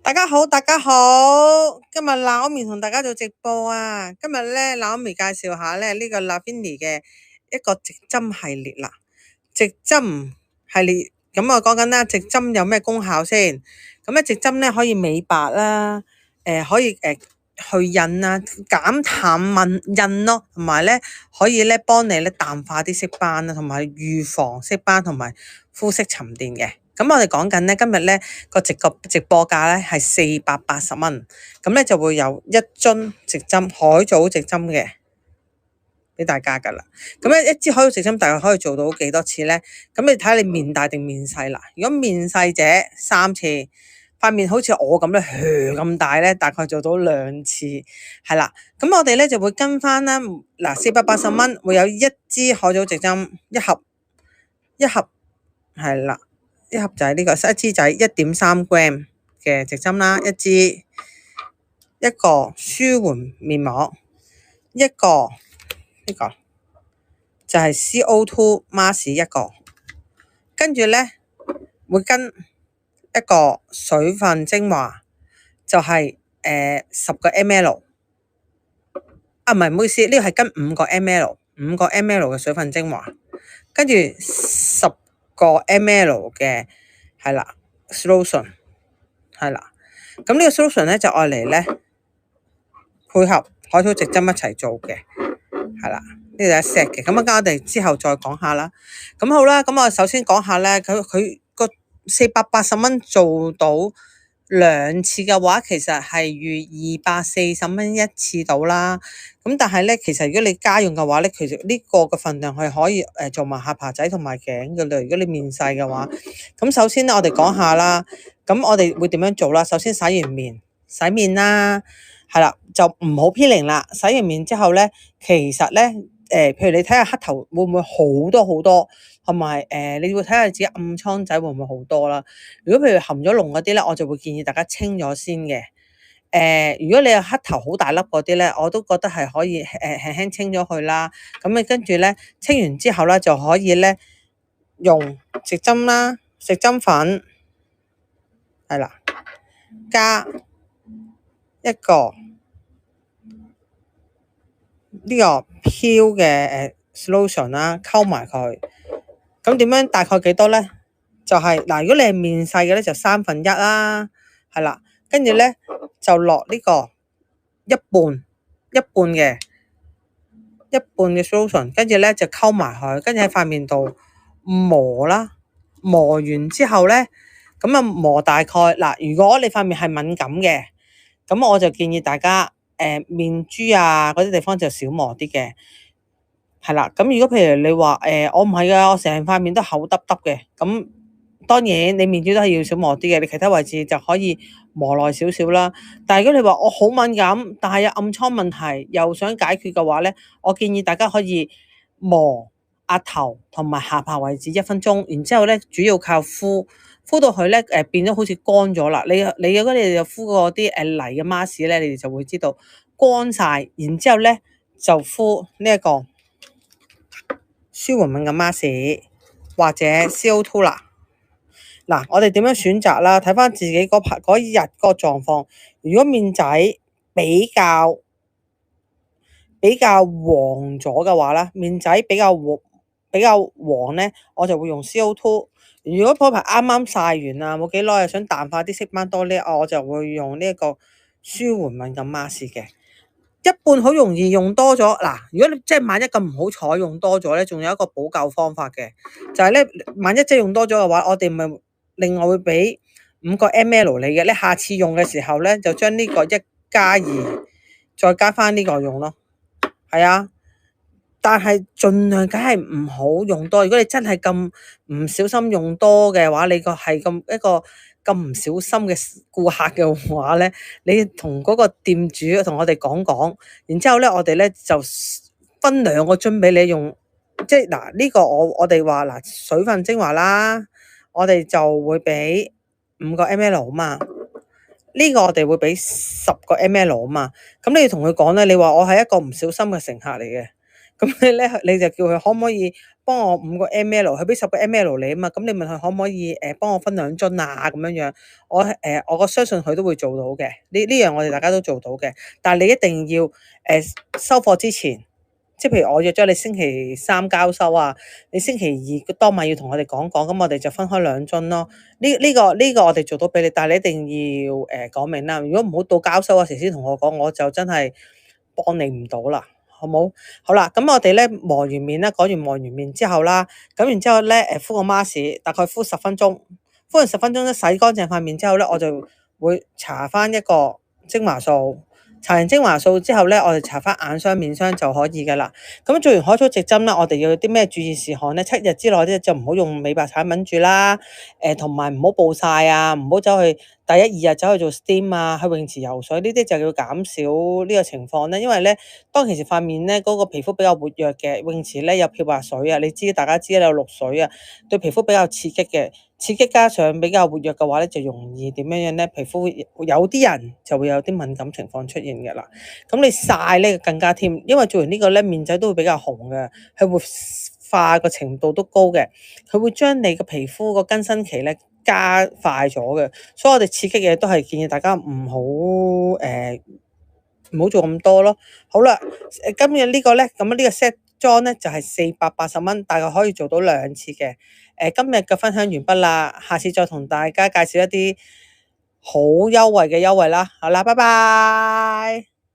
大家好，大家好，今日Naomi同大家做直播啊。今日咧Naomi介紹下咧呢個 Lavini 嘅一個直針系列啦。直針系列咁我講緊啦，直針有咩功效先？咁咧直針咧可以美白啦，可以去印啦，減淡印咯，同埋咧可以咧幫你咧淡化啲色斑啦，同埋預防色斑同埋膚色沉澱嘅。咁我哋講緊咧，今日咧個直播價咧係480蚊，咁咧就會有一樽直針海藻直針嘅俾大家噶啦。咁咧一支海藻直針大概可以做到幾多次咧？咁你睇下你面大定面細啦。如果面細者3次，塊面好似我咁咧，咁大咧，大概做到2次，係啦。咁我哋咧就會跟翻啦。嗱，480蚊會有一支海藻直針，一盒係啦。一盒就係呢個一支仔1.3 gram 嘅直針啦，一個舒緩面膜，一個呢個就係 CO2 mask 一個，跟住咧會跟一個水分精華，就係10個 ml， 唔係，唔好意思，呢個係跟5個 ml 嘅水分精華，跟住10個 ml 嘅係啦 solution 係啦，咁呢個 solution 咧就愛嚟咧配合海藻直針一齊做嘅，係啦，呢個係 set 嘅。咁我哋之後再講下啦。咁好啦，咁我首先講下咧，佢個480蚊做到2次嘅話，其實係預240蚊一次到啦。咁但係咧，其實如果你家用嘅話咧，其實呢個嘅份量係可以做埋下巴仔同埋頸嘅啦。如果你面細嘅話，咁首先咧我哋講下啦。咁我哋會點樣做啦？首先洗完面洗面啦，係啦，就唔好偏零啦。洗完面之後咧，其實咧譬如你睇下黑頭會唔會好多，同埋你會睇下自己暗瘡仔會唔會好多啦。如果譬如含咗膿嗰啲咧，我就會建議大家清咗先嘅。如果你有黑頭好大粒嗰啲咧，我都覺得係可以輕輕清咗佢啦。咁你跟住咧清完之後咧，就可以咧用直針啦，食針粉係啦，加一個呢個飄嘅solution 啦，溝埋佢。咁點樣大概幾多咧？就係嗱，如果你係面細嘅咧，就1/3啦，係啦。跟住咧就落呢個一半嘅 solution， 跟住咧就溝埋佢，跟住喺塊面度磨啦。磨完之後咧，咁啊磨大概嗱，如果你塊面係敏感嘅，咁我就建議大家面珠啊嗰啲地方就少磨啲嘅。係啦，咁如果譬如你話我唔係㗎，我成塊面都厚耷耷嘅，咁當然你面珠都係要少磨啲嘅，你其他位置就可以磨耐少少啦。但係如果你話我好敏感，但係有暗瘡問題又想解決嘅話咧，我建議大家可以磨額頭同埋下巴位置1分鐘，然之後咧主要靠敷到佢咧變咗好似乾咗啦。你如果你哋敷過啲泥嘅 mask 咧，你哋就會知道乾晒，然之後咧就敷呢一個舒緩敏感 mask 或者 CO2 啦。嗱，我哋點樣選擇啦？睇翻自己嗰日個狀況。如果面仔比較黃咗嘅話啦，面仔比較黃咧，我就會用 CO2。如果嗰排啱啱曬完啊，冇幾耐又想淡化啲色斑多啲，我就會用呢一個舒緩敏感 mask 嘅。一半好容易用多咗嗱，如果你即係萬一咁唔好彩用多咗咧，仲有一個補救方法嘅，就係咧，萬一即係用多咗嘅話，我哋咪另外會俾5個 ml 你嘅，你下次用嘅時候咧，就將呢個1+2再加翻呢個用咯，係啊，但係盡量梗係唔好用多。如果你真係咁唔小心用多嘅話，你個係一個咁唔小心嘅顧客嘅話咧，你同嗰個店主同我哋講，然之後咧我哋咧就分2個樽俾你用，即係嗱呢個我哋話嗱水分精華啦，我哋就會俾5個 ml 啊嘛，呢個我哋會俾10個 ml 啊嘛，咁你要同佢講咧，你話我係一個唔小心嘅乘客嚟嘅，咁你就叫佢可唔可以幫我5個 ml，佢俾10個 ml 你啊嘛，咁你問佢可唔可以幫我分2樽啊咁樣樣，我相信佢都會做到嘅，呢樣我哋大家都做到嘅，但係你一定要收貨之前。即係譬如我約咗你星期3交收啊，你星期2當晚要同我哋講，咁我哋就分開2樽咯。呢個我哋做到俾你，但係你一定要講明啦。如果唔好到交收嗰時先同我講，我就真係幫你唔到啦，好冇？好啦，咁我哋咧磨完面啦，趕完面之後啦，咁然之後咧敷個 mask，大概敷10分鐘，敷完10分鐘咧洗乾淨塊面之後咧，我就會搽翻一個精華素。搽完精華素之後咧，我哋搽翻眼霜、面霜就可以噶啦。咁做完海草直針啦，我哋要有啲咩注意事項咧？7日之內咧就唔好用美白產品住啦。同埋唔好暴曬啊，唔好走去第1、2日走去做 steam 啊，去泳池游水呢啲就要減少呢個情況咧。因為咧，當其時塊面咧嗰個皮膚比較活躍嘅，泳池咧有漂白水啊，大家知啦，有氯水啊，對皮膚比較刺激嘅。刺激加上比較活躍嘅話咧，就容易點樣咧？皮膚有啲人就會有啲敏感情況出現嘅啦。咁你曬咧更加添，因為做完呢個咧面仔都會比較紅嘅，佢活化個程度都高嘅，佢會將你個皮膚個更新期咧加快咗嘅。所以我哋刺激嘢都係建議大家唔好做咁多咯。好啦，今日呢個咧，咁呢個 set 裝咧就係480蚊，大概可以做到2次嘅。今日嘅分享完畢啦，下次再同大家介紹一啲好優惠嘅優惠啦。好啦，拜拜。